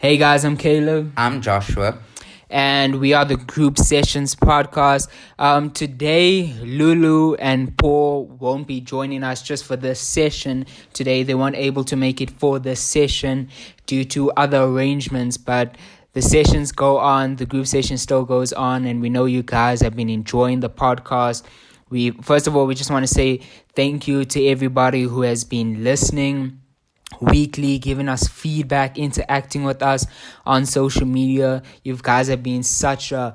Hey guys, I'm Caleb. I'm Joshua. And we are the Group Sessions podcast. Today, Lulu and Paul won't be joining us just for this session. Today, they weren't able to make it for this session due to other arrangements, but the sessions go on, the group session still goes on, and we know you guys have been enjoying the podcast. First of all, we just want to say thank you to everybody who has been listening weekly, giving us feedback, interacting with us on social media. You guys have been such a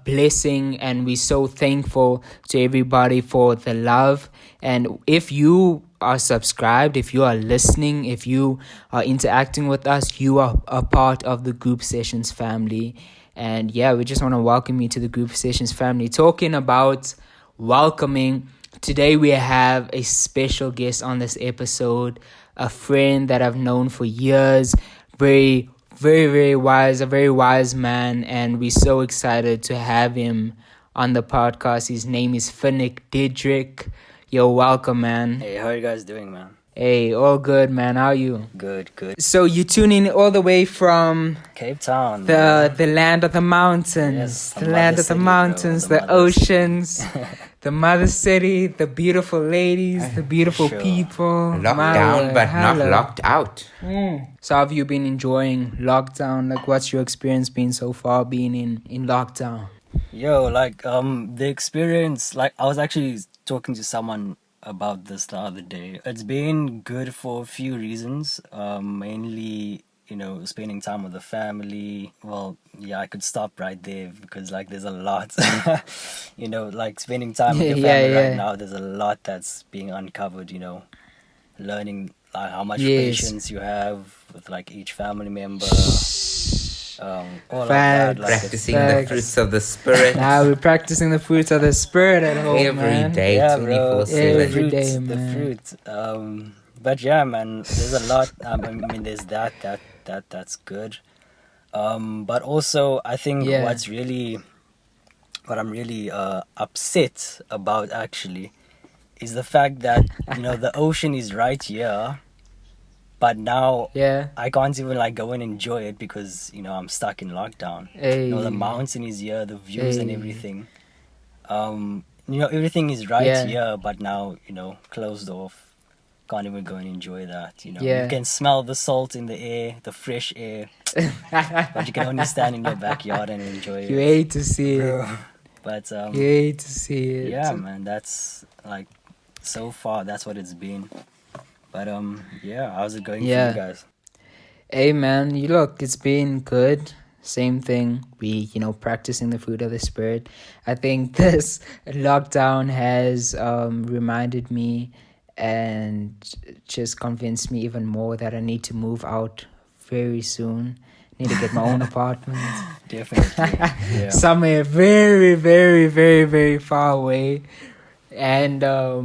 blessing, and we're so thankful to everybody for the love. And if you are subscribed, if you are listening, if you are interacting with us, you are a part of the Group Sessions family. And yeah, we just want to welcome you to the Group Sessions family. Talking about welcoming, today we have a special guest on this episode, a friend that I've known for years, very, very, very wise, a very wise man, and we're so excited to have him on the podcast. His name is Finnick Dietrich. Yo, welcome, man. Hey, how are you guys doing, man? Hey, all good, man. How are you? Good. So you tune in all the way from Cape Town. the land of the mountains, Yes, the land of the mountains, the oceans, the mother city, the beautiful ladies, the beautiful people. Locked down, but not locked out. So have you been enjoying lockdown? Like, what's your experience been so far being in lockdown? Yo, the experience, I was actually talking to someone about this the other day. It's been good for a few reasons. Mainly, spending time with the family. Well, yeah, I could stop right there because there's a lot. Spending time with your family right now, there's a lot that's being uncovered, learning how much patience you have with each family member. All of that, practicing the fruits of the spirit. We're practicing the fruits of the spirit at home, every day, 24/7. Every day, man. The fruit. But yeah, man, there's a lot. There's that's good. But also, I think what I'm really upset about actually is the fact that the ocean is right here. But now I can't even go and enjoy it because I'm stuck in lockdown. The mountain is here, the views and everything. Everything is right here, but now closed off. Can't even go and enjoy that. You can smell the salt in the air, the fresh air, but you can only stand in your backyard and enjoy it. You hate to see it, but you hate to see it. Yeah, man, that's so far that's what it's been. But how's it going for you guys? Hey man, it's been good. Same thing. We, practicing the fruit of the spirit. I think this lockdown has reminded me and just convinced me even more that I need to move out very soon. Need to get my own apartment. Definitely. Yeah. Somewhere very, very, very, very far away. And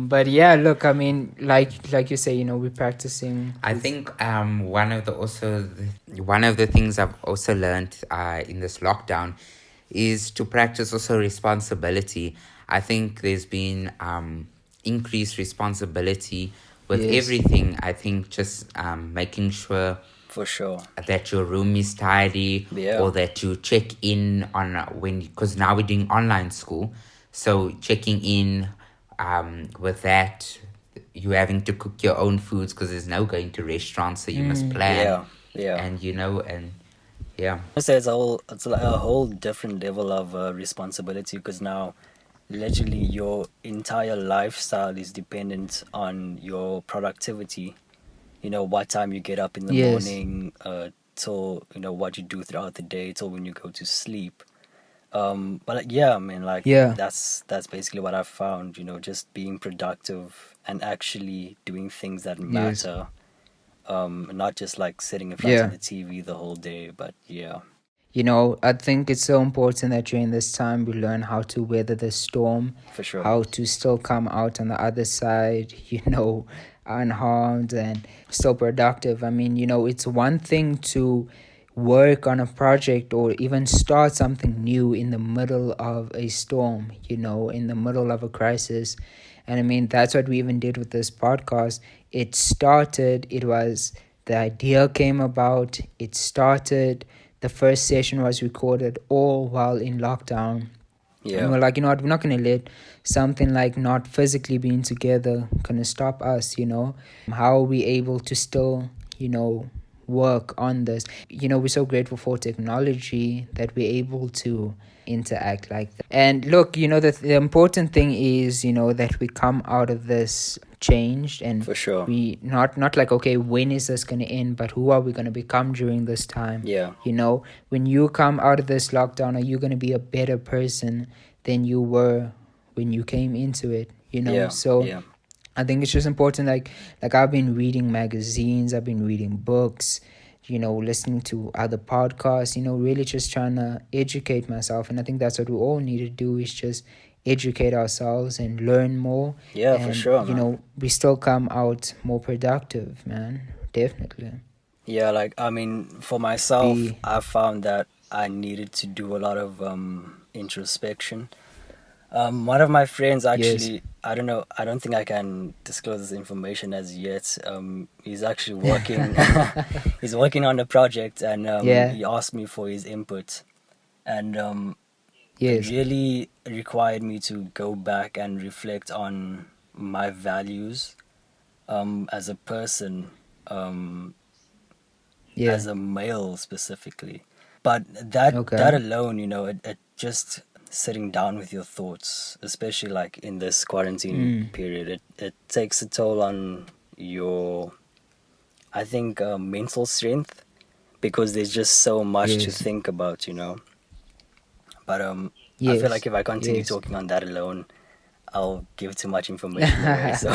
but yeah, look, I mean, like you say, we're practicing. I think one of the things I've also learned in this lockdown is to practice also responsibility. I think there's been increased responsibility with everything. I think just making sure for sure that your room is tidy, or that you check in on because now we're doing online school, so checking in. With that, you having to cook your own foods because there's no going to restaurants, so you must plan. And I say it's a whole different level of responsibility because now, literally, your entire lifestyle is dependent on your productivity. What time you get up in the morning, till what you do throughout the day, till when you go to sleep. That's basically what I've found, just being productive and actually doing things that matter, not just sitting in front of the TV the whole day, but I think it's so important that during this time we learn how to weather the storm, for sure, how to still come out on the other side, unharmed and still productive. I mean, it's one thing to work on a project or even start something new in the middle of a storm, in the middle of a crisis. And I mean, that's what we even did with this podcast. It was the idea came about, it started. The first session was recorded all while in lockdown. And we're like, you know what, we're not going to let something like not physically being together kind of stop us, you know. How are we able to still, you know, work on this? You know, we're so grateful for technology that we're able to interact like that. And look, you know, the important thing is, you know, that we come out of this changed, and For sure. we not like, okay, when is this going to end, but who are we going to become during this time? Yeah. You know, when you come out of this lockdown, are you going to be a better person than you were when you came into it? You know, so yeah. I think it's just important. Like I've been reading magazines, I've been reading books, you know, listening to other podcasts, you know, really just trying to educate myself. And I think that's what we all need to do, is just educate ourselves and learn more. Yeah, and, for sure, you man. know, we still come out more productive, man. Definitely. Yeah, like, I mean, for myself, Be I found that I needed to do a lot of introspection. One of my friends yes. actually, I don't know, I don't think I can disclose this information as yet. He's actually working, he's working on a project, and Yeah. he asked me for his input. And it Yes. really required me to go back and reflect on my values as a person, Yeah. as a male specifically. But that Okay. alone, you know, it just sitting down with your thoughts, especially like in this quarantine period, it takes a toll on your, I think, mental strength, because there's just so much to Yes. think about, you know. But I feel like Yes. if I continue Yes. talking on that alone, I'll give too much information away. So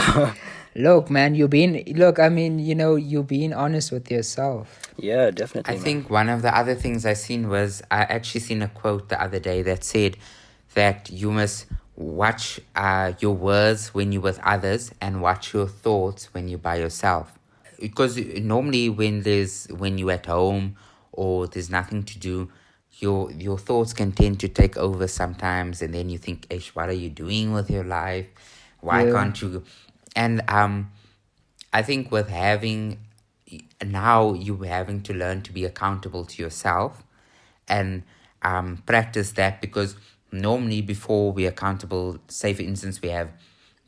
Look, man, look, I mean, you know, you being honest with yourself. yeah, I definitely, man. think one of the other things I seen was, I actually seen a quote the other day that said that you must watch your words when you're with others and watch your thoughts when you're by yourself. Because normally when you're at home or there's nothing to do, your thoughts can tend to take over sometimes, and then you think, Ish, what are you doing with your life? Why Yeah. can't you? And I think with having, now you having to learn to be accountable to yourself, and practice that, because normally before we're accountable, say for instance we have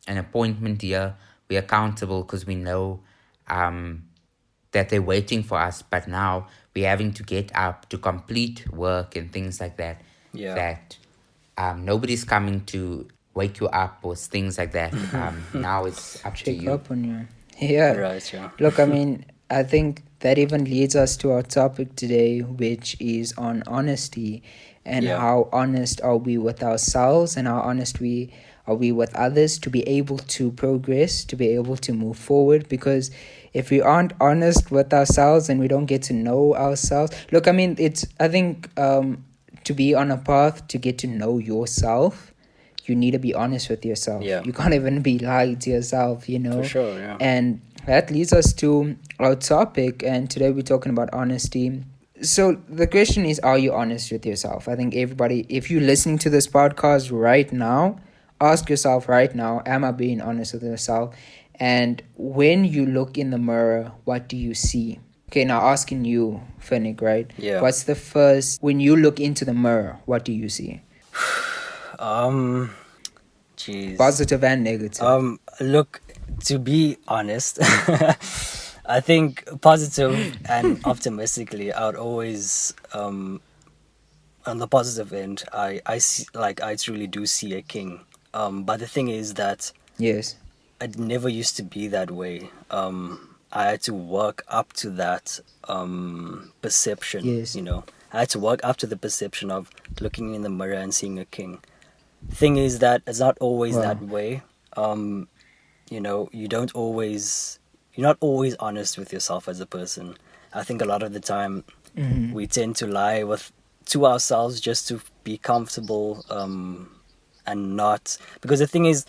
an appointment here, we're accountable because we know that they're waiting for us, but now we're having to get up to complete work and things like that, Yeah. that nobody's coming to wake you up or things like that. Now it's up to Check you. up on you. Yeah. Right, yeah. Look, I mean, I think that even leads us to our topic today, which is on honesty, and Yeah. how honest are we with ourselves, and how honest are we with others, to be able to progress, to be able to move forward. Because if we aren't honest with ourselves and we don't get to know ourselves, look, I mean, I think to be on a path to get to know yourself, you need to be honest with yourself. Yeah. You can't even be lying to yourself, you know. For sure, yeah. And that leads us to our topic, and today we're talking about honesty. So the question is, are you honest with yourself? I think everybody, if you're listening to this podcast right now, ask yourself right now, am I being honest with myself? And when you look in the mirror, what do you see? Okay, now asking you, Finnick, right? Yeah. What's the first, when you look into the mirror, what do you see? Jeez. Positive and negative. Look, to be honest, I think positive and optimistically, I would always, on the positive end, I see, like, I truly do see a king. But the thing is that Yes. it never used to be that way. I had to work up to that perception, Yes. you know. I had to work up to the perception of looking in the mirror and seeing a king. Thing is that it's not always Wow. that way. You know, you're not always honest with yourself as a person. I think a lot of the time we tend to lie to ourselves just to be comfortable, and not, because the thing is,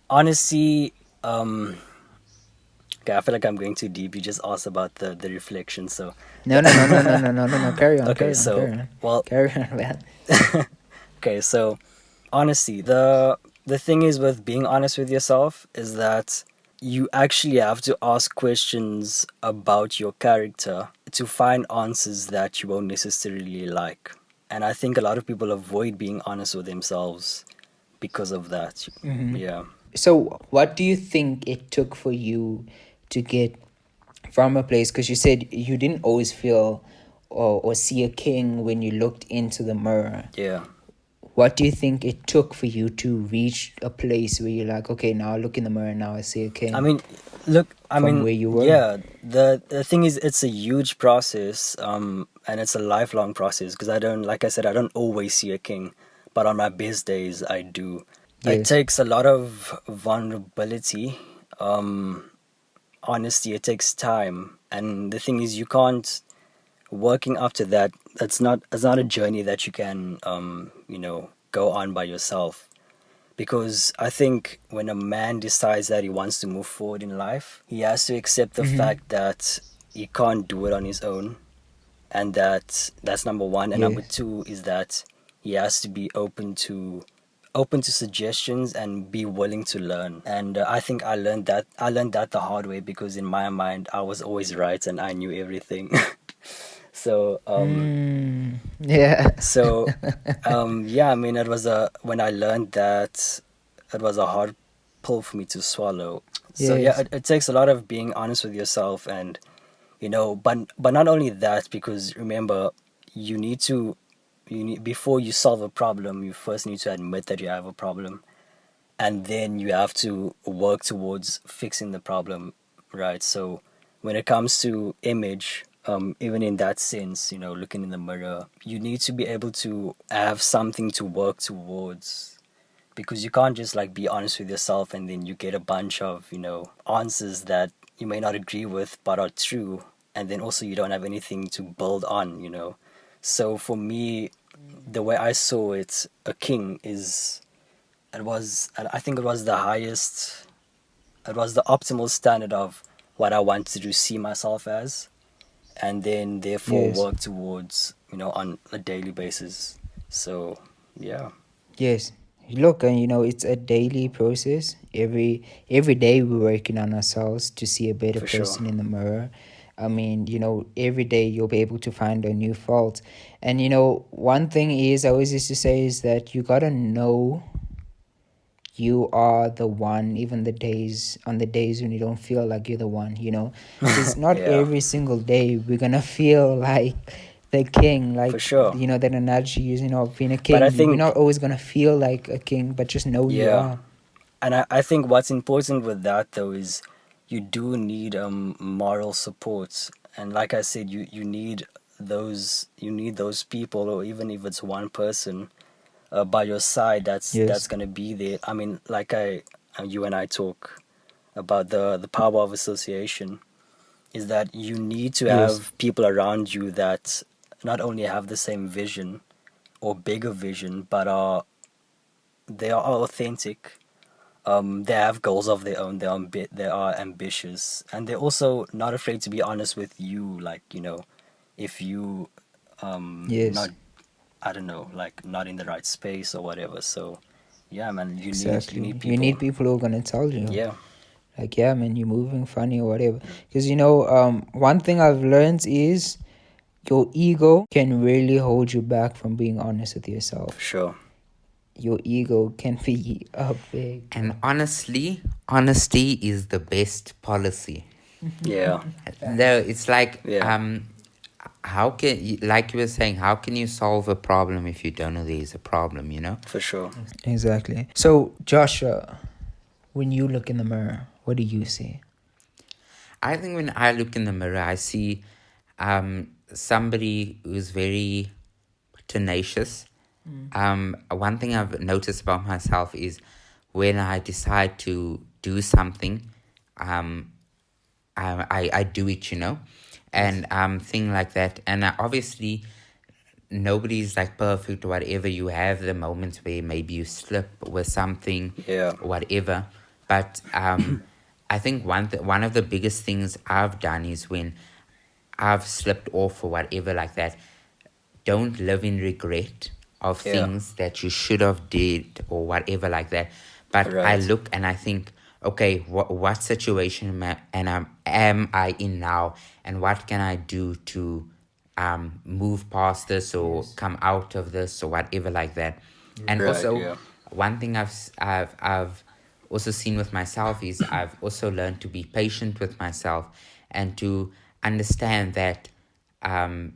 honesty, okay, I feel like I'm going too deep. You just asked about the reflection, so No. Carry on. Okay, carry on, so, carry on. well, Carry on, man. okay, so honesty, the thing is with being honest with yourself is that you actually have to ask questions about your character to find answers that you won't necessarily like. And I think a lot of people avoid being honest with themselves because of that. Yeah. So, what do you think it took for you to get from a place? Because you said you didn't always feel or see a king when you looked into the mirror. Yeah. What do you think it took for you to reach a place where you're like, okay, now I look in the mirror, now I see a king? I mean, look, From where you were? yeah, the thing is, it's a huge process, and it's a lifelong process because like I said, I don't always see a king, but on my best days, I do. It Yes. takes a lot of vulnerability, honesty, it takes time. And the thing is, you can't, working up to that, it's not a journey that you can, go on by yourself. Because I think when a man decides that he wants to move forward in life, he has to accept the fact that he can't do it on his own. And that's number one. And number Yes. two is that he has to be open to suggestions and be willing to learn. And I think I learned that the hard way because in my mind I was always right and I knew everything. So Yeah. yeah, I mean, when I learned that, it was a hard pill for me to swallow. So yeah, Yes. it takes a lot of being honest with yourself, and but not only that, because remember, you need to you need before you solve a problem, you first need to admit that you have a problem, and then you have to work towards fixing the problem, right? So when it comes to image, even in that sense, looking in the mirror, you need to be able to have something to work towards, because you can't just like be honest with yourself and then you get a bunch of answers that you may not agree with but are true, and then also you don't have anything to build on. So for me, the way I saw it, a king is I think it was the highest, it was the optimal standard of what I wanted to see myself as, and then therefore Yes. work towards on a daily basis. So yeah. Yes. Look, and it's a daily process. Every day we're working on ourselves to see a better For sure. person in the mirror. I mean, every day you'll be able to find a new fault. And one thing is I always used to say is that you gotta know you are the one, even on the days when you don't feel like you're the one, because not Yeah. every single day we're gonna feel like the king, like For sure. that analogy using of being a But I king. We're think, not always gonna feel like a king, but just know you yeah, are. and I think what's important with that though is you do need moral support, and like I said, you need those people, or even if it's one person by your side, that's Yes. gonna be there. I mean, like you and I talk about the power of association, is that you need to Yes. have people around you that not only have the same vision or bigger vision, but they are authentic. They have goals of their own. They are ambitious, and they're also not afraid to be honest with you. Like if you Yes. not, I don't know, like not in the right space or whatever. So yeah, man, you need Exactly. You people. need people who are gonna tell you, Yeah. like, yeah, man, you're moving funny or whatever. Because one thing I've learned is your ego can really hold you back from being honest with yourself. For sure. Your ego can be a big. And honestly, honesty is the best policy. Yeah. No, it's like Yeah. how can you, like you were saying, how can you solve a problem if you don't know there's a problem, For sure. Exactly. So, Joshua, when you look in the mirror, what do you see? I think when I look in the mirror, I see somebody who's very tenacious. One thing I've noticed about myself is when I decide to do something, I do it, and thing like that. And obviously, nobody's like perfect or whatever. You have the moments where maybe you slip with something, Yeah. or whatever. But I think one of the biggest things I've done is when I've slipped off or whatever like that, don't live in regret of Yeah. things that you should have did or whatever like that. But I Right. look and I think, okay, what situation am I in now, and what can I do to move past this or come out of this or whatever like that. And Right. also, Yeah. one thing I've also seen with myself is I've also learned to be patient with myself and to understand that um,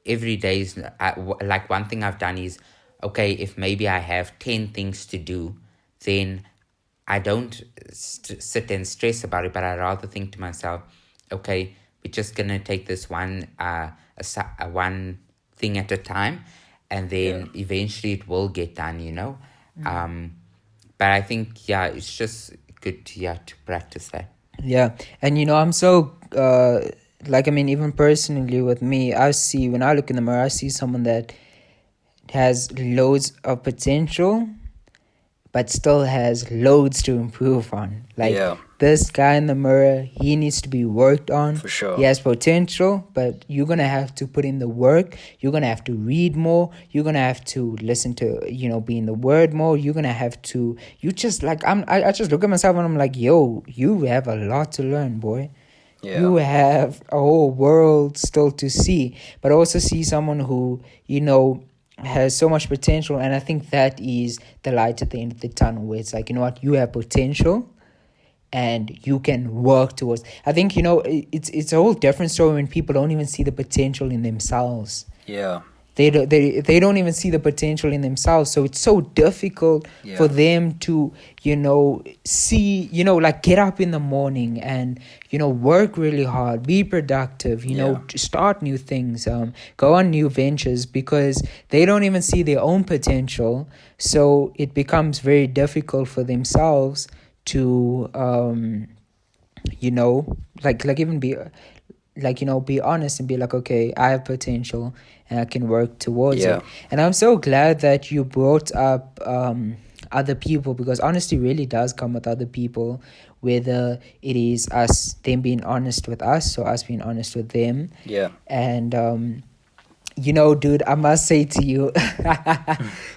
every day is like one thing I've done is, okay, if maybe I have 10 things to do, then I don't sit and stress about it, but I rather think to myself, okay, we're just gonna take this one thing at a time, and Yeah. then eventually it will get done, you know. Um, but I think it's just good to practice that. Yeah, and I'm so like, I mean, even personally with me, I see, when I look in the mirror, I see someone that has loads of potential but still has loads to improve on. Like, Yeah. this guy in the mirror, he needs to be worked on. For sure. He has potential, but you're gonna have to put in the work. You're gonna have to read more. You're gonna have to listen to, be in the word more. You're gonna have to, you just like, I just look at myself and I'm like, yo, you have a lot to learn, boy. Yeah. You have a whole world still to see. But I also see someone who, has so much potential, and I think that is the light at the end of the tunnel, where it's like, you know what, you have potential and you can work towards. I think, it's a whole different story when people don't even see the potential in themselves. Yeah. They don't even see the potential in themselves, so it's so difficult for them to see, like, get up in the morning and work really hard, be productive, start new things, go on new ventures, because they don't even see their own potential. So it becomes very difficult for themselves to like even be like, be honest and be like, okay, I have potential and I can work towards it. And I'm so glad that you brought up other people, because honesty really does come with other people, whether it is them being honest with us or us being honest with them. And dude, I must say to you,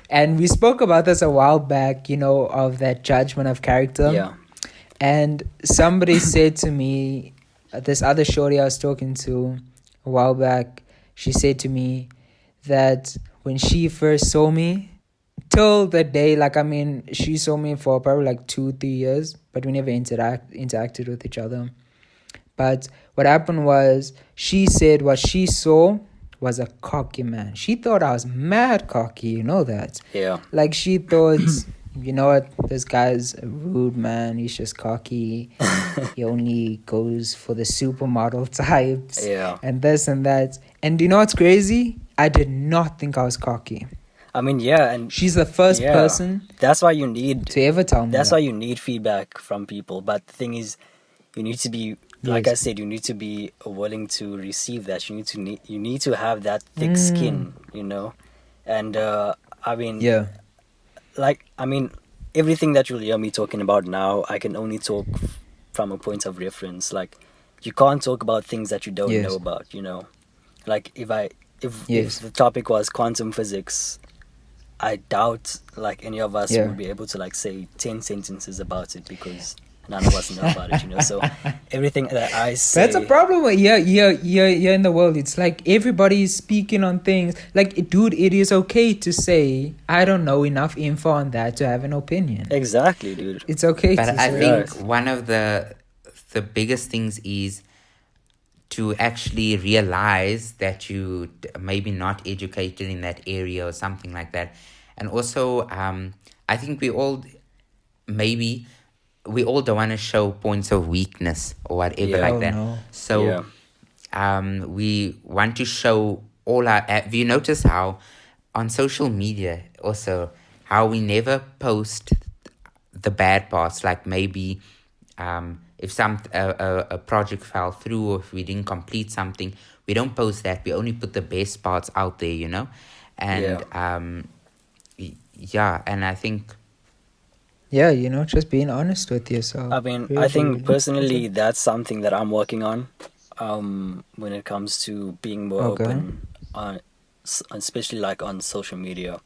and we spoke about this a while back, of that judgment of character. And somebody said to me, this other shorty I was talking to a while back, she said to me that when she first saw me, till the day, like, I mean, she saw me for probably like 2-3 years, but we never interacted with each other. But what happened was, she said what she saw was a cocky man. She thought I was mad cocky, you know that. Like, she thought, you know what, this guy's a rude man, he's just cocky. He only goes for the supermodel types. And this and that. And you know what's crazy? I did not think I was cocky. I mean, and she's the first person. That's why you need to ever tell me. That's why you need feedback from people. But the thing is, you need to be, like I said, you need to be willing to receive that. You need to have that thick skin, And I mean, everything that you'll hear me talking about now, I can only talk from a point of reference. Like, you can't talk about things that you don't know about, Like, if the topic was quantum physics, I doubt like any of us would be able to like say 10 sentences about it, because none of us know about it, So everything that I say, that's a problem with in the world. It's like everybody's speaking on things. Like, dude, it is okay to say I don't know enough info on that to have an opinion. Exactly, dude. It's okay. But I think one of the biggest things is to actually realize that you maybe not educated in that area or something like that. And also, I think we all don't want to show points of weakness or whatever like that. No. So we want to show all our... Have you noticed how on social media also, how we never post the bad parts? Like, maybe if a project fell through, or if we didn't complete something, we don't post that. We only put the best parts out there, And and I think... just being honest with yourself. I mean, I think personally that's something that I'm working on, when it comes to being more open, especially like on social media.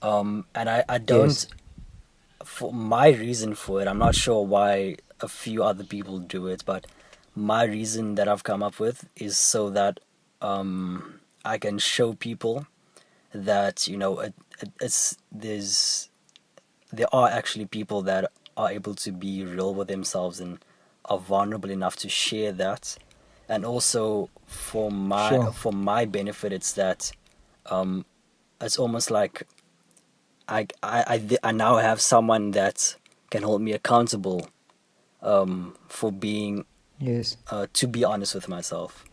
And I don't, for my reason for it, I'm not sure why a few other people do it, but my reason that I've come up with is so that I can show people that there are actually people that are able to be real with themselves and are vulnerable enough to share that. And also Sure. for my benefit, it's that it's almost like I now have someone that can hold me accountable for being Yes. to be honest with myself,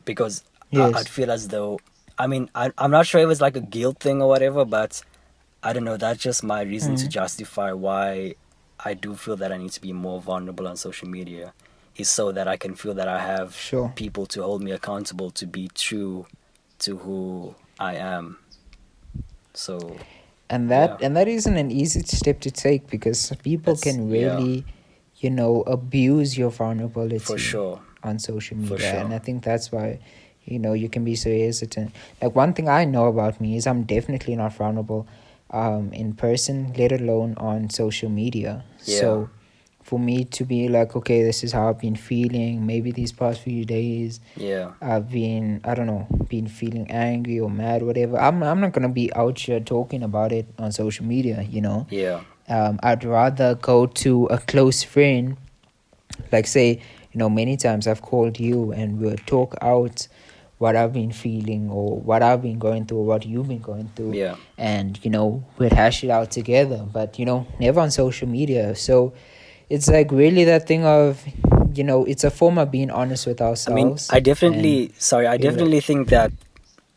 because I'd Yes. feel as though, I mean, I'm not sure if it's like a guilt thing or whatever, but I don't know, that's just my reason to Mm. justify why I do feel that I need to be more vulnerable on social media, is so that I can feel that I have Sure. people to hold me accountable to be true to who I am. So And yeah, that isn't an easy step to take because people it's can yeah, really, abuse your for vulnerability sure, on social for media. And sure. I think that's why, you can be so hesitant. Like one thing I know about me is I'm definitely not vulnerable in person, let alone on social media. Yeah, So for me to be like, okay, this is how I've been feeling, maybe these past few days yeah, I've been, I don't know, been feeling angry or mad, whatever. I'm not gonna be out here talking about it on social media. yeah, I'd rather go to a close friend, like say, many times I've called you and we'll talk out what I've been feeling or what I've been going through or what you've been going through, yeah. and we'd hash it out together. But never on social media. So it's like really that thing of, it's a form of being honest with I mean, ourselves. And I yeah. definitely think that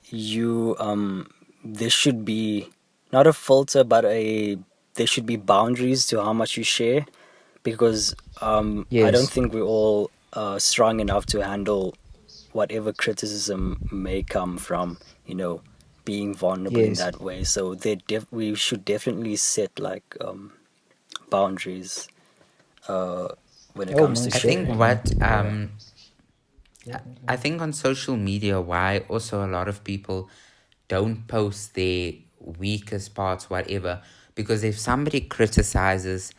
you there should be not a filter, but there should be boundaries to how much you share, because I don't Yes. think we're all strong enough to handle whatever criticism may come from being vulnerable in Yes. that way. So we should definitely set like boundaries uh, when it Oh, comes to most I think sharing. definitely. what Yeah, I think on social media, why also a lot of people don't post their weakest parts, whatever, because if somebody criticizes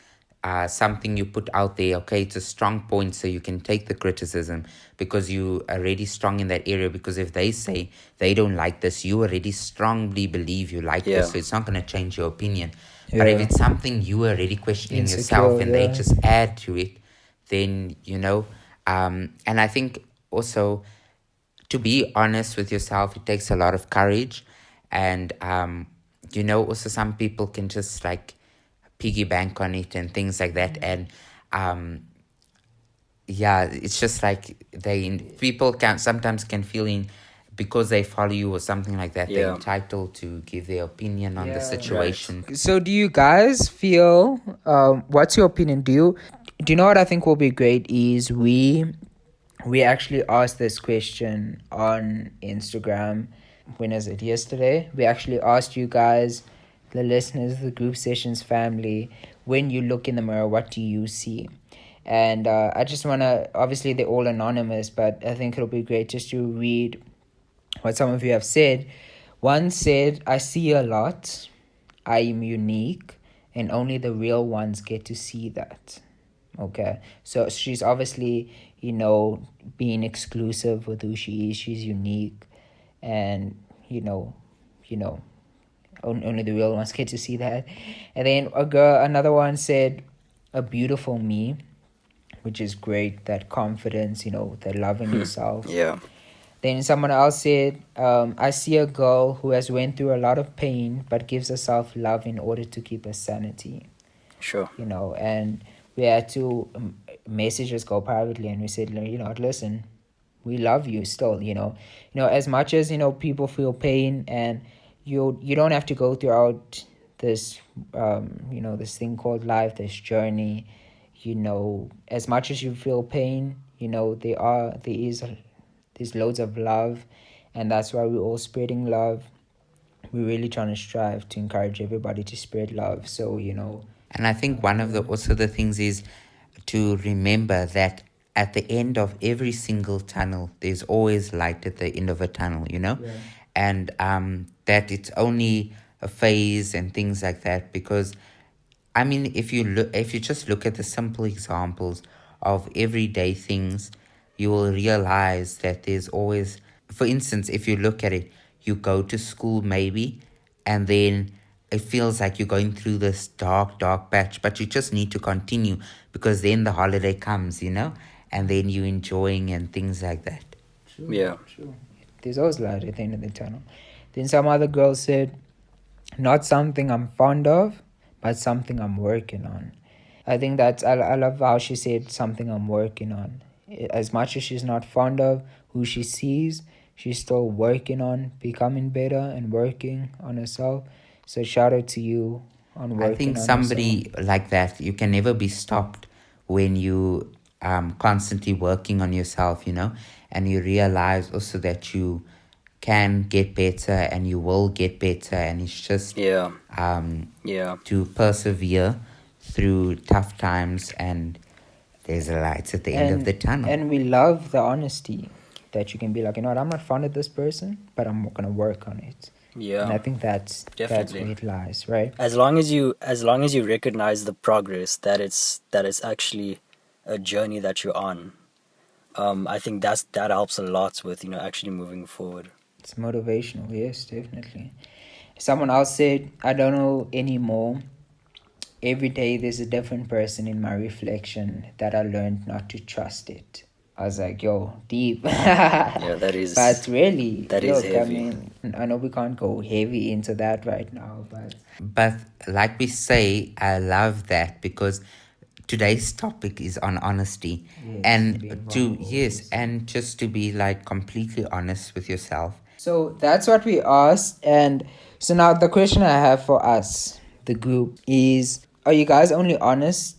something you put out there, okay, it's a strong point, so you can take the criticism because you are already strong in that area. Because if they say they don't like this, you already strongly believe you like this, yeah, so it's not going to change your opinion. But if Yeah. it's something you are already questioning yourself Insecure, and they yeah. just add to it, then and I think also, to be honest with yourself, it takes a lot of courage. And also some people can just like piggy bank on it and things like that. And um yeah, it's just like people can sometimes can feel in, because they follow you or something like that, they're yeah, entitled to give their opinion on the Yeah. right. situation. So do you guys feel what's your opinion? Do you know what I think will be great is we actually asked this question on Instagram. When is it? Yesterday. We actually asked you guys, the listeners, the group sessions family, when you look in the mirror, what do you see? And I just want to, obviously they're all anonymous, but I think it'll be great just to read what some of you have said. One said, I see a lot, I am unique, and only the real ones get to see that. Okay, so she's obviously, being exclusive with who she is. She's unique, and you know, only the real ones get to see that. And then another one said, "A beautiful me," which is great. That confidence, that loving yourself. Yeah, Then someone else said, "I see a girl who has went through a lot of pain, but gives herself love in order to keep her sanity." sure. And we had to message us go privately, and we said, listen, we love you still, as much as people feel pain, and you don't have to go throughout this this thing called life, this journey. As much as you feel pain, there's loads of love, and that's why we're all spreading love. We're really trying to strive to encourage everybody to spread love. So And I think one of the also the things is to remember that at the end of every single tunnel, there's always light at the end of a tunnel, Yeah. and that it's only a phase and things like that. Because I mean, if you just look at the simple examples of everyday things, you will realize that there's always, for instance, if you look at it, you go to school maybe, and then it feels like you're going through this dark, dark patch, but you just need to continue because then the holiday comes, and then you're enjoying and things like that. True, Yeah. true. There's always light at the end of the tunnel. Then some other girl said, not something I'm fond of, but something I'm working on. I think I love how she said something I'm working on. As much as she's not fond of who she sees, she's still working on becoming better and working on herself. So shout out to you on I working think on somebody like that, you can never be stopped when you constantly working on yourself, and you realize also that you can get better and you will get better, and it's just Yeah. to persevere through tough times, and there's a light at the end of the tunnel. And we love the honesty that you can be like, I'm not fond of this person, but I'm gonna work on it. Yeah. And I think that's Definitely. where it lies, right? As long as you recognize the progress, that it's actually a journey that you're on. I think that helps a lot with actually moving forward. It's motivational, yes, definitely. Someone else said, I don't know anymore. Every day there's a different person in my reflection that I learned not to trust it. I was like, yo, deep. Yeah, that is. But really, that is heavy. I mean, I know we can't go heavy into that right now, But like we say, I love that because today's topic is on honesty. Yes, and being to vulnerable, yes, yes. and just to be like completely honest with yourself. So that's what we asked. And so now the question I have for us, the group, is are you guys only honest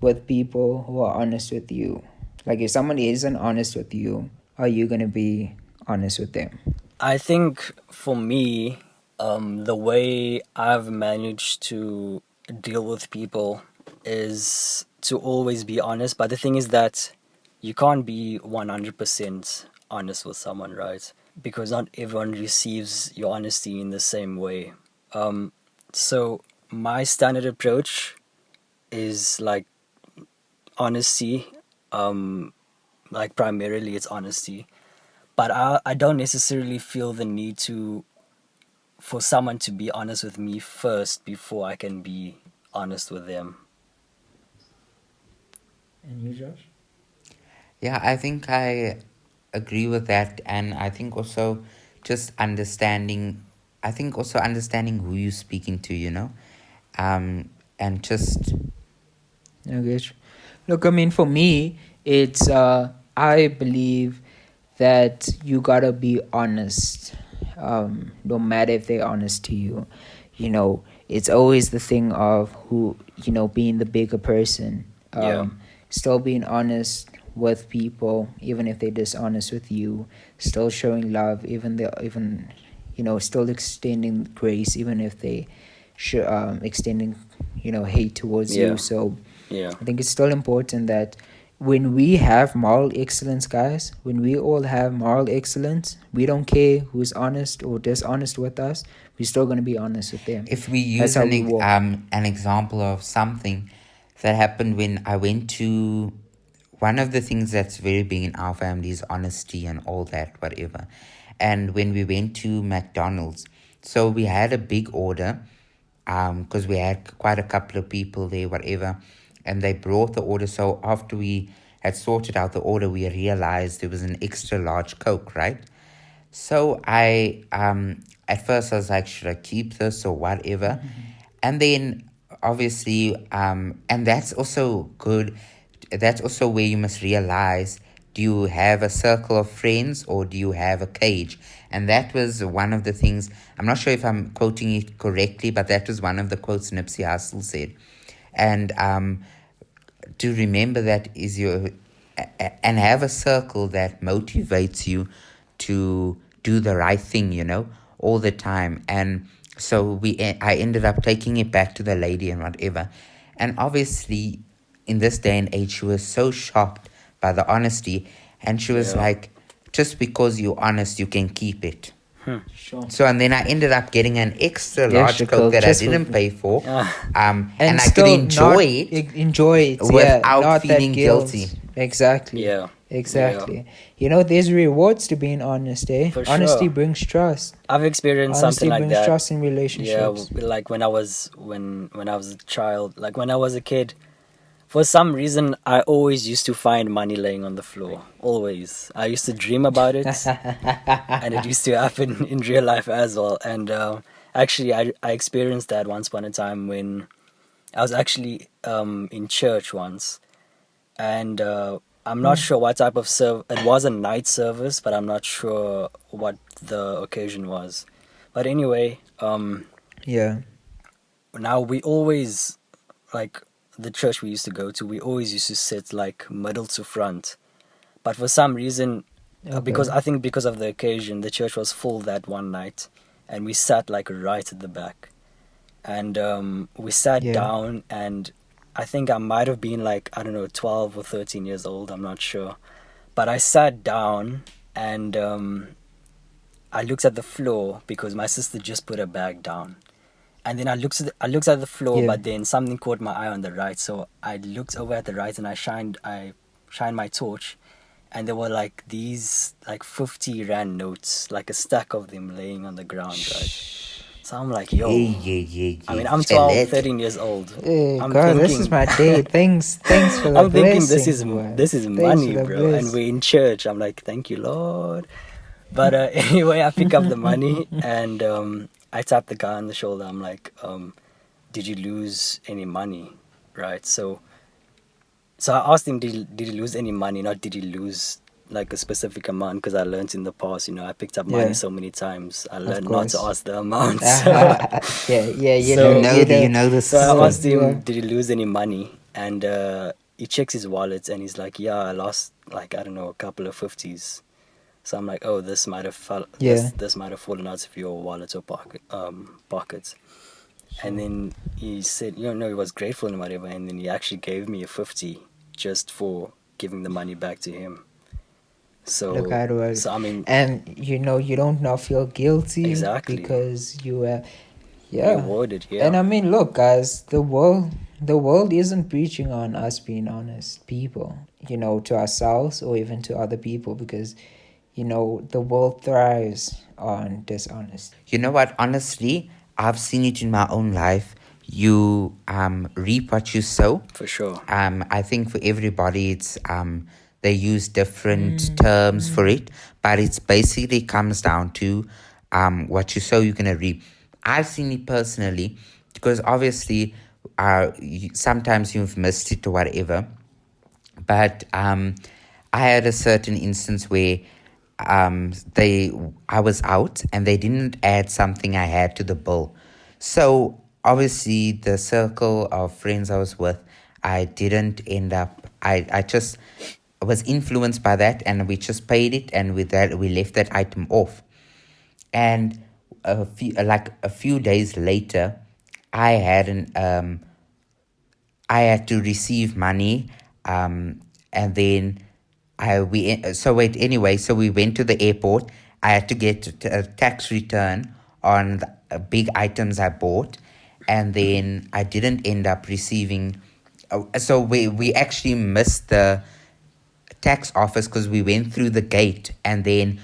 with people who are honest with you? Like if someone isn't honest with you, are you going to be honest with them? I think for me, the way I've managed to deal with people is to always be honest. But the thing is that you can't be 100% honest with someone, right? Because not everyone receives your honesty in the same way. So my standard approach is like honesty. Like primarily it's honesty. But I don't necessarily feel the need for someone to be honest with me first before I can be honest with them. And you, Josh? Yeah, I think I agree with that, and I think also just understanding. I think also understanding who you're speaking to, and just Okay. Look, I mean, for me, it's I believe that you gotta be honest. No matter if they're honest to you, it's always the thing of who being the bigger person. Yeah. Still being honest with people, even if they're dishonest with you. Still showing love, still extending grace, even if they extending hate towards Yeah. you. So Yeah. I think it's still important that when we have moral excellence, guys, when we all have moral excellence, we don't care who's honest or dishonest with us. We're still going to be honest with them. if we That's use how we walk. an example of something that happened when I went to one of the things that's very big in our family is honesty and all that, whatever. And when we went to McDonald's, so we had a big order, because we had quite a couple of people there, whatever, and they brought the order. So after we had sorted out the order, we realized there was an extra large Coke, right? So I, at first I was like, should I keep this or whatever? And then obviously, and that's also good. That's also where you must realize, do you have a circle of friends or do you have a cage? And that was one of the things, I'm not sure if I'm quoting it correctly, but that was one of the quotes Nipsey Hussle said. And to remember that is and have a circle that motivates you to do the right thing, all the time. And so I ended up taking it back to the lady and whatever. And obviously, in this day and age, she was so shocked by the honesty. And she was Yeah. like, just because you're honest, you can keep it. Sure. So, and then I ended up getting an extra large Extra Coke Coke that I just for didn't pay for. and And I could still enjoy not it enjoy it. Yeah, without not that feeling guilt. guilty. Exactly. Yeah. Exactly. You know, there's rewards to being honest, eh? For Honesty sure. brings trust. I've experienced Honesty something like brings that. trust in Yeah, relationships. like when I was a child, like when I was a kid, for some reason I always used to find money laying on the floor. Always. I used to dream about it, and it used to happen in real life as well. And actually, I experienced that once upon a time when I was actually in church once, and I'm not sure what type of it was a night service, but I'm not sure what the occasion was. But anyway, Yeah. now we always, like, the church we used to go to, we always used to sit like middle to front. But for some reason, because Okay. I think because of the occasion, the church was full that one night, and we sat like right at the back. And we sat Yeah. down, and I think I might have been like, I don't know, 12 or 13 years old, I'm not sure. But I sat down, and I looked at the floor because my sister just put her bag down. And then I looked at the floor, Yeah. but then something caught my eye on the right. So I looked over at the right, and I shined my torch, and there were like these like 50 rand notes, like a stack of them laying on the ground, right? So I'm like, Yeah, yo, yeah. I mean, I'm Chill 12, it. 13 years old. Hey, I'm God, this is thinking, my day. Thanks for the I'm thinking blessing, boy. this is Thanks for money, the bro. And blessing. we're in church. I'm like, thank you, Lord. But anyway, I pick up the money, and I tap the guy on the shoulder. I'm like, did you lose any money? Right. So I asked him, did he lose any money? Not did he lose like a specific amount, because I learned in the past, I picked up money Yeah, so many times. I of learned not to course. ask the amount. Yeah, So you know. the so I system. asked him, Yeah. did he lose any money? And he checks his wallet, and he's like, yeah, I lost like, I don't know, a couple of 50s. So I'm like, oh, this might have Yeah. this might have fallen out of your wallet or pockets. And then he said, no, he was grateful and whatever. And then he actually gave me a 50 just for giving the money back to him. Look So, how it works. I mean, And you don't now feel guilty exactly. because you were, yeah. Rewarded, And yeah. I mean, look, guys, the world isn't preaching on us being honest people, to ourselves or even to other people, because the world thrives on dishonesty. You know what? Honestly, I've seen it in my own life. You reap what you sow. For sure. I think for everybody, it's they use different terms for it, but it's basically comes down to what you sow, you're gonna reap. I've seen it personally because obviously, sometimes you've missed it or whatever. But I had a certain instance where I was out and they didn't add something I had to the bill. So obviously the circle of friends I was with, I didn't end up. I just was influenced by that, and we just paid it, and with that we left that item off. And a few days later, I had I had to receive money, and then so we went to the airport. I had to get a tax return on the big items I bought, and then I didn't end up receiving. So we actually missed the tax office because we went through the gate, and then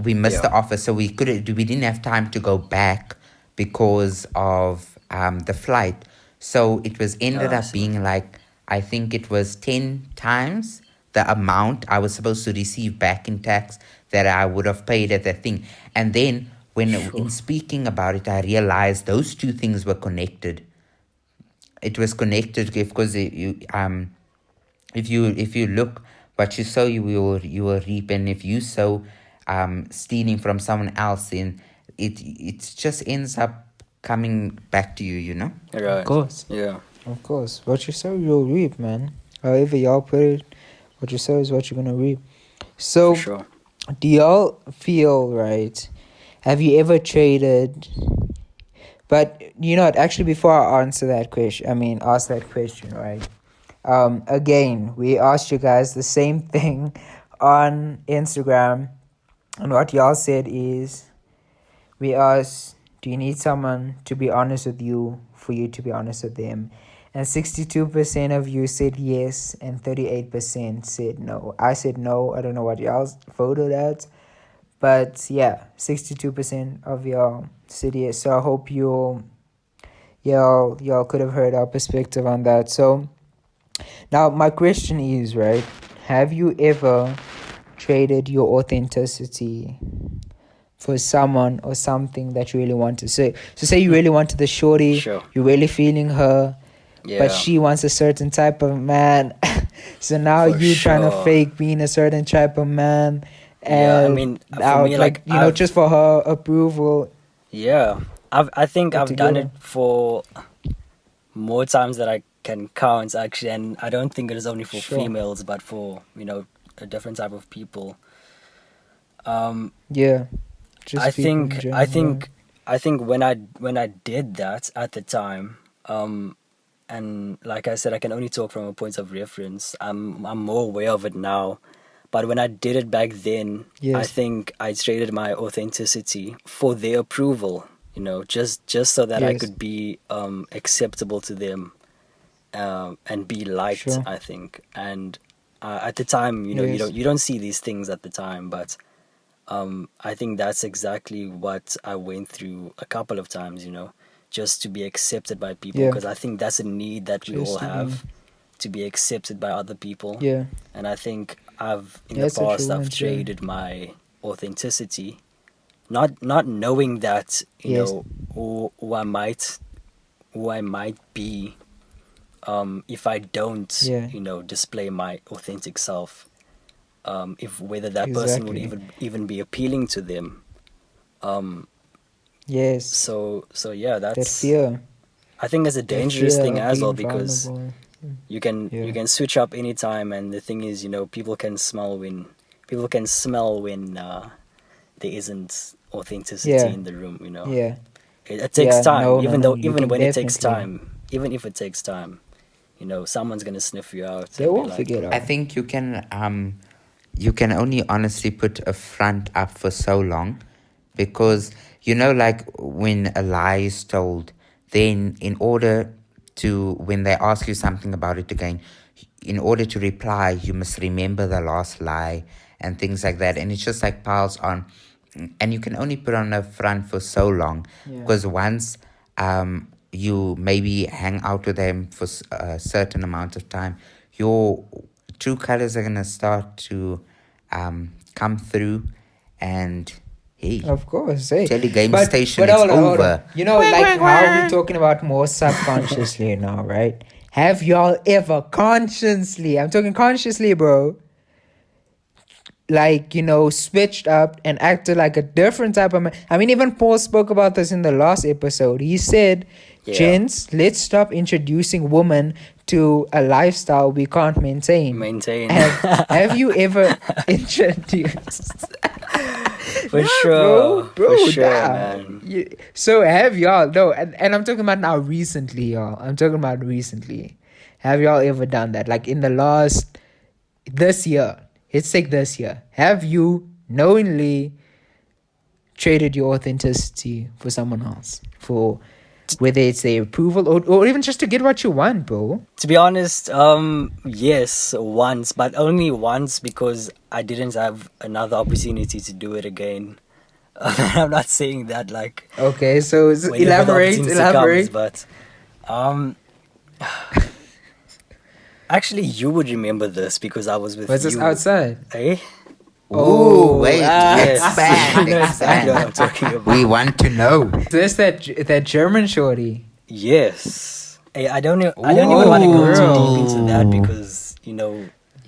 we missed the office, so we didn't have time to go back because of the flight. So it was ended I up see. being like, I think it was 10 times the amount I was supposed to receive back in tax that I would have paid at that thing. And then when in speaking about it, I realized those two things were connected. It was connected because if you look what you sow, you will reap. And if you sow stealing from someone else, then it just ends up coming back to you. Right. Of course. Yeah. Of course. What you sow, you'll reap, man. However y'all put it, what you sow is what you're gonna reap. So, For sure. do y'all feel, right? Have you ever traded? But actually, before I answer that question, ask that question, right? Again, we asked you guys the same thing on Instagram, and what y'all said is, We asked, do you need someone to be honest with you for you to be honest with them? And 62% of you said yes, and 38% said no. I said no. I don't know what y'all voted at. But yeah, 62% of y'all said yes. So I hope y'all could have heard our perspective on that. So now my question is, right, have you ever traded your authenticity for someone or something that you really wanted? So say you really wanted the shorty, Sure. you're really feeling her, Yeah. but she wants a certain type of man. So now For you trying to sure. fake being a certain type of man, Yeah, I and mean, for now, me, like, you know, just for her approval. yeah, I think Get I've done together. it for more times that I can count, actually, and I don't think it is only for Sure. females, but for, a different type of people. Yeah, just I people in think general. I think I think when I did that at the time, and like I said, I can only talk from a point of reference. I'm more aware of it now, but when I did it back then, I Yes. think I traded my authenticity for their approval. Just so that I Yes. could be acceptable to them, and be liked. Sure. I think, and at the time, Yes. you don't see these things at the time, but I think that's exactly what I went through a couple of times, just to be accepted by people, Yeah. because I think that's a need that we all Just to be. have, to be accepted by other people. Yeah. And I think in the That's a true past, one I've too. traded my authenticity, not knowing that, Yes. who I might be, if I don't, Yeah. display my authentic self. If whether that person would Exactly. even be appealing to them. Yes. So yeah, That that's, fear. I think it's a That dangerous fear thing of as well, being because vulnerable. you can Yeah. switch up anytime, and the thing is, people can smell when there isn't authenticity Yeah. in the room. Yeah. It takes Yeah. time, No. No. even No. though You even can when it takes definitely. time, even if it takes time, someone's gonna sniff you out They and be will like, figure it I out. think you can only honestly put a front up for so long, because like when a lie is told, then in order to, when they ask you something about it again, in order to reply, you must remember the last lie and things like that, and it's just like piles on, and you can only put on a front for so long, Yeah. because once you maybe hang out with them for a certain amount of time, your true colors are going to start to come through, and hey, Of course, hey. telegame station, But it's hold on, hold on. over. You know, like how we're talking about more subconsciously now, right? Have y'all ever consciously, I'm talking consciously, bro, like, switched up and acted like a different type of man? I mean, even Paul spoke about this in the last episode. He said, Yeah. gents, let's stop introducing women to a lifestyle we can't maintain. Have you ever introduced? for Nah, sure, bro, for sure, nah. man. So have y'all, no, and I'm talking about now recently, y'all. I'm talking about recently. Have y'all ever done that? Like in the last, this year, let's take this year. Have you knowingly traded your authenticity for someone else? For whether it's their approval or even just to get what you want, bro. To be honest, yes, once, but only once, because I didn't have another opportunity to do it again. I'm not saying that like Okay, so whenever the elaborate, opportunity comes, but actually, you would remember this because I was with was this you. outside? Eh? Ooh, wait, Yes, expand, you know exactly what I'm expand. talking about. We want to know. So that's that German shorty. Yes. Hey, I don't even want to go too deep into that, Ooh. because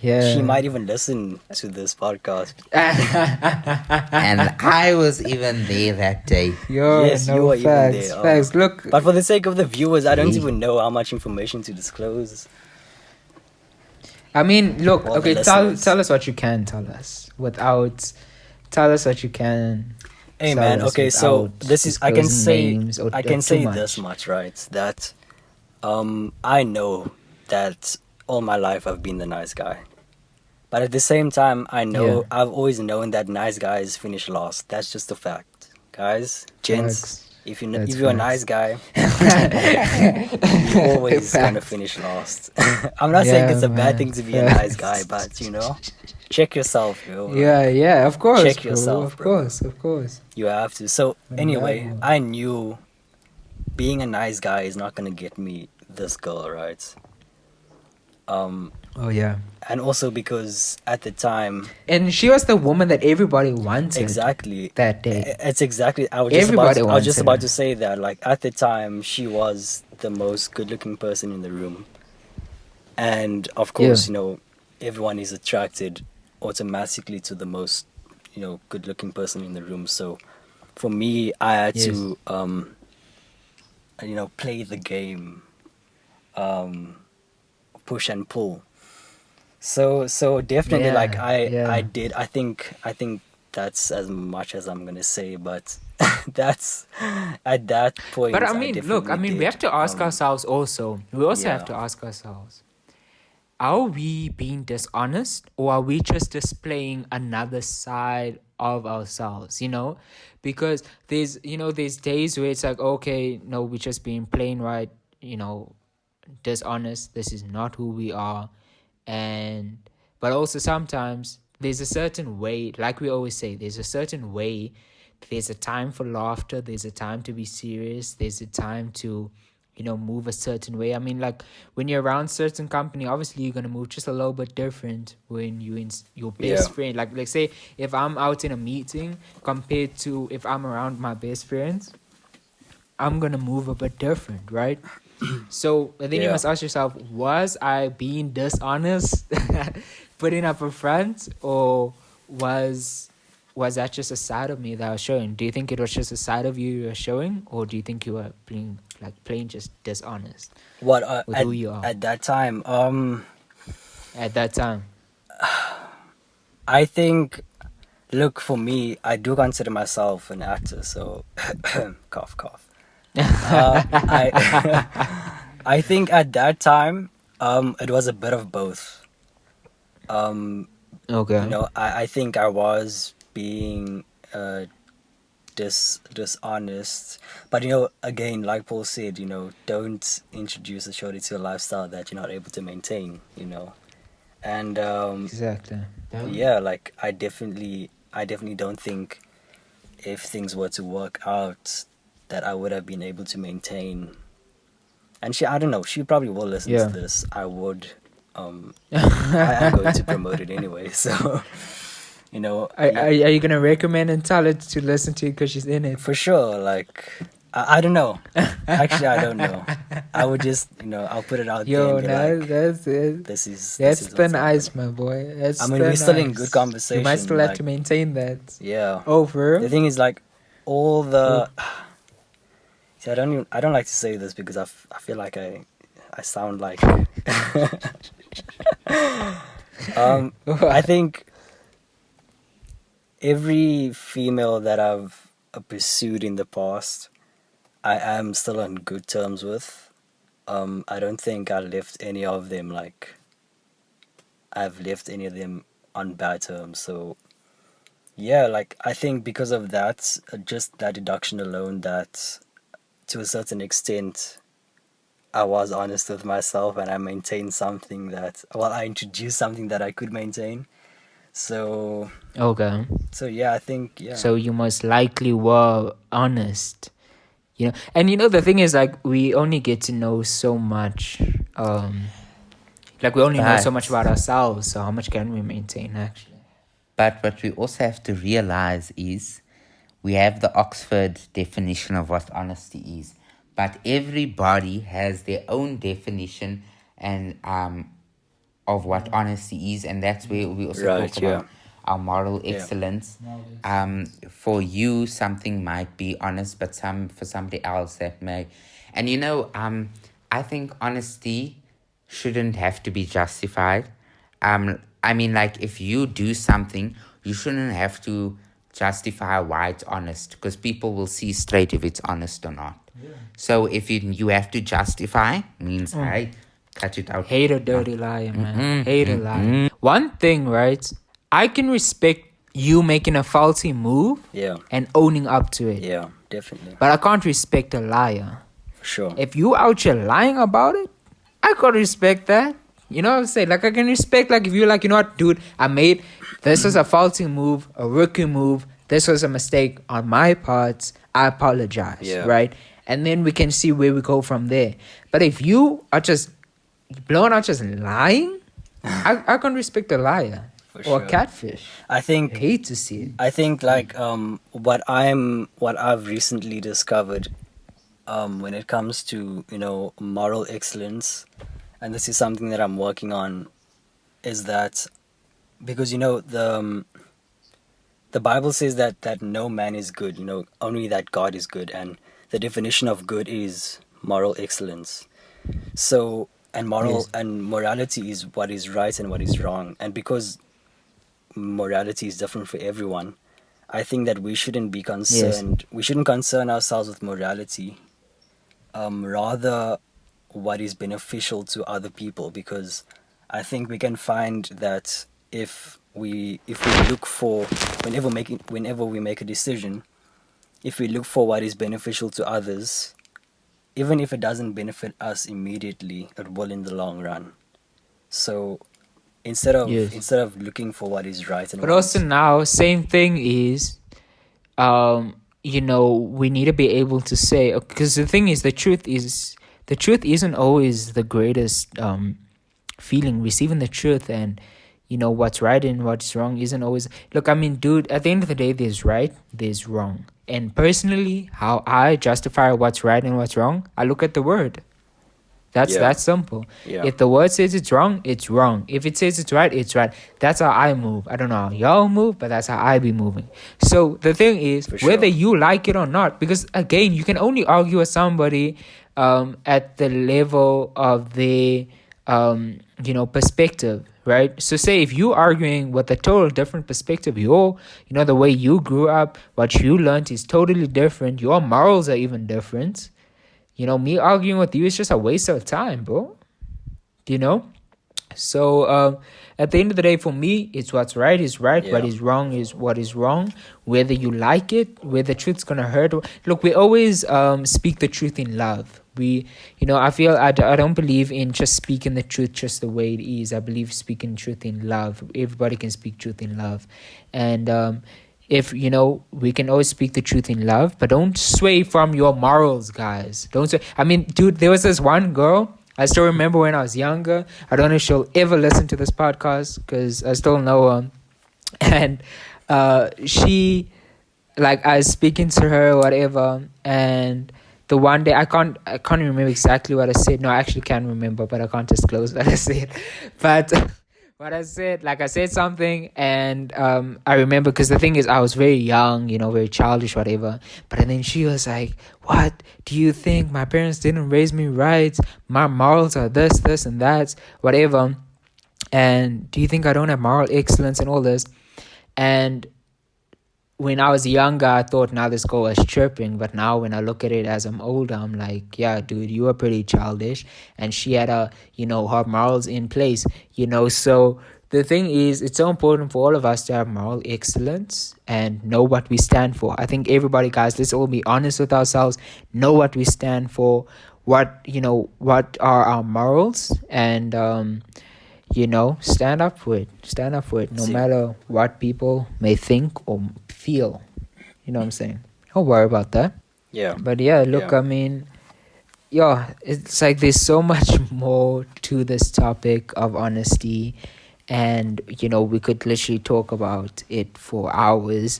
Yeah. she might even listen to this podcast. And I was even there that day. Yo, Yes, no you were even facts. there. Facts. Look, But for the sake of the viewers, I don't Hey. even know how much information to disclose. I mean, look. All the Okay, tell listeners. us what you can tell us without. Tell us what you can. Hey tell man, us okay, so without this is I can disclosing say names or I can too say much. this much, right? That I know that all my life I've been the nice guy. But at the same time, I know Yeah. I've always known that nice guys finish last. That's just a fact. guys, gents, Facts. if you That's if you're a facts. nice guy, you're always gonna Facts. finish last. I'm not saying Yeah, it's a bad man. thing to be a nice guy, Facts. but check yourself, yo. Yeah, Like, yeah, of course, check bro. yourself, Of bro. course, of course. You have to. So On that anyway, one. I knew being a nice guy is not gonna get me this girl, right? Oh yeah. And also because at the time, And she was the woman that everybody wanted exactly, that day. it's exactly. Everybody I was just wanted about her. to say that. Like at the time, she was the most good-looking person in the room, and of Yeah. course, everyone is attracted automatically to the most, good-looking person in the room. So for me, I had Yes. to, play the game, push and pull. So definitely, like Yeah, I yeah. did. I think that's as much as I'm gonna say, but that's at that point. But I I mean, look, I definitely mean, we have did. to ask ourselves also. We also have Yeah, to ask ourselves, are we being dishonest or are we just displaying another side of ourselves, Because there's days where it's like, okay, no, we're just being plain right, dishonest. This is not who we are. And but also sometimes there's a certain way, like we always say, there's a certain way. There's a time for laughter, there's a time to be serious, there's a time to move a certain way. I mean, like when you're around certain company, obviously you're gonna move just a little bit different when you in your yeah, best friend. Like say if I'm out in a meeting compared to if I'm around my best friends, I'm gonna move a bit different, right? So then you yeah. must ask yourself, was I being dishonest, putting up a front, or was that just a side of me that I was showing? Do you think it was just a side of you were showing, or do you think you were being like plain just dishonest What with who you are at that time? at that time? I think. Look, for me, I do consider myself an actor. So, cough, cough. I I think at that time, it was a bit of both. Okay. I think I was being dishonest, but again, like Paul said, don't introduce a shorty to a lifestyle that you're not able to maintain. And Exactly. yeah, like I definitely don't think if things were to work out that I would have been able to maintain. And I don't know, she probably will listen to Yeah. this. I would, I am going to promote it anyway. So, Are you gonna recommend and tell her to listen to it because she's in it? for sure. Like, I don't know. Actually, I don't know. I would just, I'll put it out there Yo, and be no, like, that's it. this is That's what's thin happening. ice, my boy. That's I mean, thin we're still in ice. good conversation. You might still have like, to maintain that. yeah. Over. The thing is, like, all the. See, I don't like to say this because I feel like I sound like. I think every female that I've pursued in the past, I am still on good terms with. I don't think I left any of them I've left any of them on bad terms. So yeah, like I think because of that, just that deduction alone, that to a certain extent, I was honest with myself and I maintained something I introduced something that I could maintain. So Okay. yeah, I think, yeah. So you most likely were honest. And the thing is, like, we only get to know so much. Like we only know so much about ourselves. So how much can we maintain actually? But what we also have to realize is we have the Oxford definition of what honesty is, but everybody has their own definition and of what honesty is, and that's where we also Right, talk yeah. about our moral Yeah. excellence. For you, something might be honest, but for somebody else that may, and I think honesty shouldn't have to be justified. I mean, like if you do something, you shouldn't have to justify why it's honest, because people will see straight if it's honest or not. Yeah. So if you have to justify, means hey, cut it out. Hate a dirty liar, man. Hate a liar. One thing, right? I can respect you making a faulty move Yeah. and owning up to it. Yeah, definitely. But I can't respect a liar. For sure. If you out here lying about it, I could respect that. You know what I'm saying? Like, I can respect, like, if you're like, you know what, dude, this was a faulty move, a rookie move. This was a mistake on my part. I apologize, Yeah. right? And then we can see where we go from there. But if you are just blowing out just lying, I can respect a liar For or sure. a catfish. I I think hate to see it. I think like what I've recently discovered when it comes to, you know, moral excellence, and this is something that I'm working on, is that because, you know, the Bible says that no man is good, you know, only that God is good, and the definition of good is moral excellence. So, and Yes. morality is what is right and what is wrong, and because morality is different for everyone, I think that we shouldn't be concerned. We shouldn't concern ourselves with morality. Rather, what is beneficial to other people, because I think we can find that if we look for, whenever we make a decision, if we look for what is beneficial to others, even if it doesn't benefit us immediately, it will in the long run. So Yes. instead of looking for what is right and But what also is, now, same thing is, you know, we need to be able to say, because the thing is, the truth isn't always the greatest feeling. Receiving the truth and, you know, what's right and what's wrong isn't always. Look, I mean, dude, at the end of the day, there's right, there's wrong. And personally, how I justify what's right and what's wrong, I look at the word. That's Yeah. that simple. Yeah. If the word says it's wrong, it's wrong. If it says it's right, it's right. That's how I move. I don't know how y'all move, but that's how I be moving. So the thing is, For sure. whether you like it or not, because again, you can only argue with somebody at the level of their you know, perspective, right? So say if you arguing with a total different perspective, you know, the way you grew up, what you learned is totally different. Your morals are even different. You know, me arguing with you is just a waste of time, bro. You know? So at the end of the day, for me, it's what's right is right. Yeah. What is wrong is what is wrong. Whether you like it, whether the truth's going to hurt. Look, we always speak the truth in love. You know, I feel I don't believe in just speaking the truth just the way it is. I believe speaking truth in love. Everybody can speak truth in love. And if, you know, we can always speak the truth in love, but don't sway from your morals, guys. Don't sway. I mean, dude, there was this one girl. I still remember when I was younger. I don't know if she'll ever listen to this podcast because I still know her. And she, like, I was speaking to her or whatever, and the one day I can't remember exactly what I said. No, I actually can remember, but I can't disclose what I said. But what I said, like, I said something, and I remember, because the thing is, I was very young, you know, very childish, whatever. But then she was like, "What do you think? My parents didn't raise me right. My morals are this, and that, whatever. And do you think I don't have moral excellence and all this?" And when I was younger, I thought, now this girl was chirping. But now when I look at it as I'm older, I'm like, yeah, dude, you were pretty childish. And she had you know, her morals in place, you know. So the thing is, it's so important for all of us to have moral excellence and know what we stand for. I think everybody, guys, let's all be honest with ourselves, know what we stand for, what are our morals, and you know, stand up for it, no See. matter what people may think or feel. You know what I'm saying? Don't worry about that. Yeah. But yeah, look, Yeah. I mean, yeah, it's like there's so much more to this topic of honesty, and you know, we could literally talk about it for hours.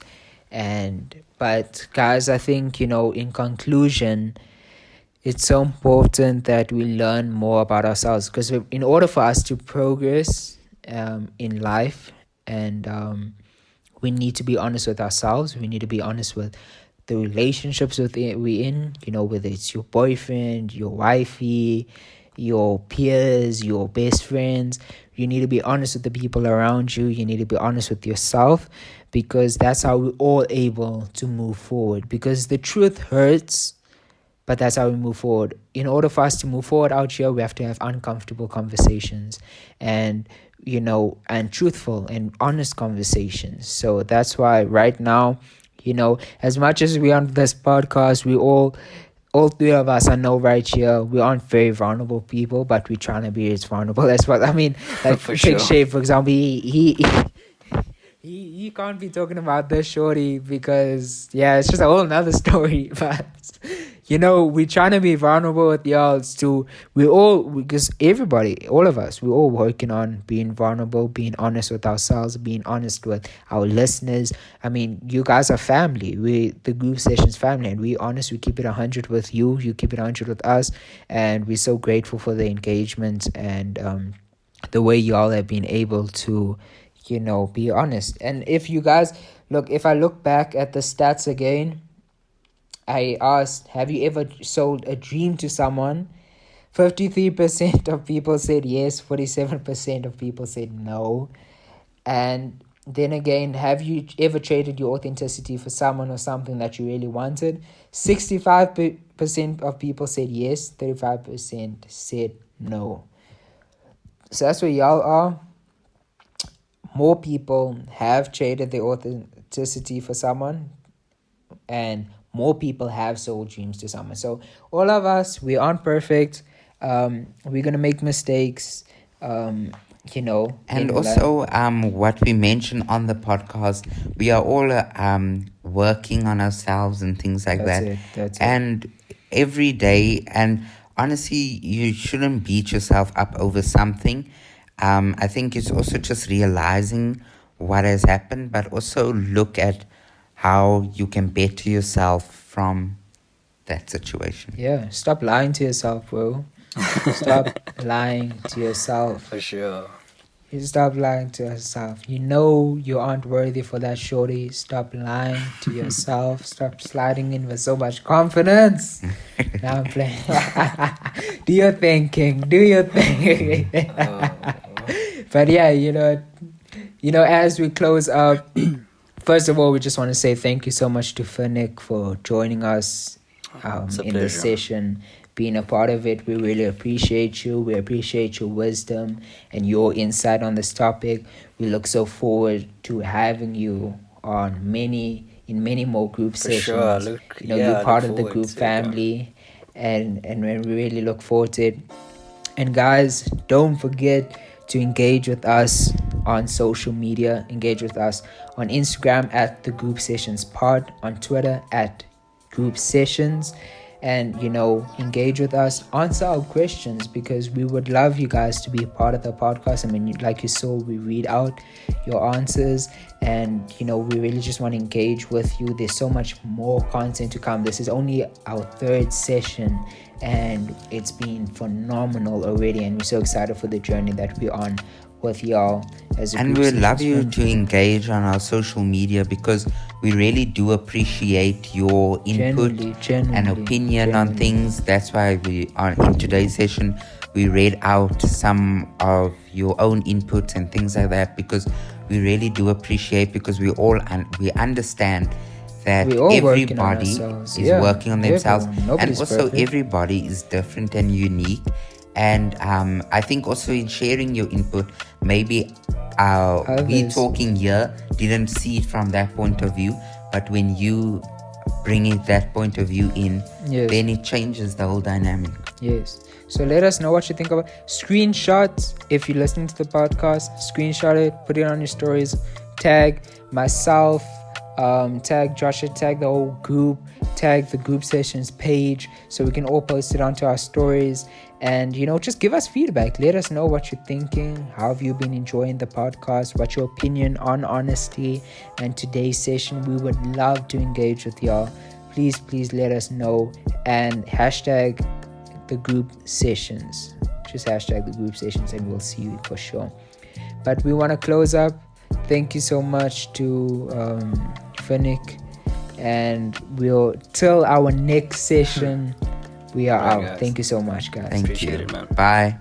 But guys, I think, you know, in conclusion, it's so important that we learn more about ourselves, because in order for us to progress in life, and we need to be honest with ourselves. We need to be honest with the relationships we in, you know, whether it's your boyfriend, your wifey, your peers, your best friends. You need to be honest with the people around you. You need to be honest with yourself, because that's how we're all able to move forward. Because the truth hurts, but that's how we move forward. In order for us to move forward out here, we have to have uncomfortable conversations and, and truthful and honest conversations. So that's why right now, as much as we on this podcast, all three of us, I know right here, we aren't very vulnerable people, but we're trying to be as vulnerable as well. I mean, like For Big sure. Shay, for example, he can't be talking about this shorty because it's just a whole nother story. But we're trying to be vulnerable with y'all too. Because everybody, all of us, we're all working on being vulnerable, being honest with ourselves, being honest with our listeners. I mean, you guys are family. We the group sessions family, and we honest. We keep it 100 with you. You keep it 100 with us, and we're so grateful for the engagement and the way y'all have been able to be honest. And if you guys if I look back at the stats again, I asked, have you ever sold a dream to someone? 53% of people said yes, 47% of people said no. And then again, have you ever traded your authenticity for someone or something that you really wanted? 65% of people said yes, 35% said no. So that's where y'all are. More people have traded their authenticity for someone, and more people have sold dreams to someone. So all of us, we aren't perfect. We're gonna make mistakes. And also, what we mentioned on the podcast, we are all working on ourselves and things like that. That's and every day, and honestly, you shouldn't beat yourself up over something. I think it's also just realizing what has happened, but also look at how you can better yourself from that situation. Yeah, stop lying to yourself, bro. Stop lying to yourself. For sure. You stop lying to yourself. You aren't worthy for that shorty. Stop lying to yourself. Stop sliding in with so much confidence. Now I'm playing. Do your thinking. Do your thing. But yeah, as we close up, first of all, we just want to say thank you so much to Finnick for joining us in this session, being a part of it. We really appreciate you. We appreciate your wisdom and your insight on this topic. We look so forward to having you on many more group sessions. Sure. You're part of the group family, and we really look forward to it. And guys, don't forget to engage with us on social media. Engage with us on Instagram at the Group Sessions Pod, on Twitter at Group Sessions, and engage with us, answer our questions, because we would love you guys to be a part of the podcast. I mean, like you saw, we read out your answers, and we really just want to engage with you. There's so much more content to come. This is only our third session, and it's been phenomenal already, and we're so excited for the journey that we're on with y'all as a and group. we'd love you to engage on our social media, because we really do appreciate your input and opinion on things. That's why we are in today's session, we read out some of your own inputs and things like that, because we really do appreciate, because we understand that everybody is working on themselves, and also perfect. Everybody is different and unique. And I think also in sharing your input, maybe we talking here didn't see it from that point of view, but when you bring it that point of view in, then it changes the whole dynamic. Yes. So let us know what you think about screenshots. If you're listening to the podcast, screenshot it, put it on your stories, tag myself, tag Joshua, tag the whole group, tag the group sessions page, so we can all post it onto our stories. And just give us feedback. Let us know what you're thinking. How have you been enjoying the podcast? What's your opinion on honesty and today's session? We would love to engage with y'all. Please let us know, and hashtag the group sessions. Just hashtag the group sessions, and we'll see you for sure. But we want to close up. Thank you so much to Finnick, and we'll till our next session. We are out. Thank you so much, guys. Thank Appreciate you. It, man. Bye.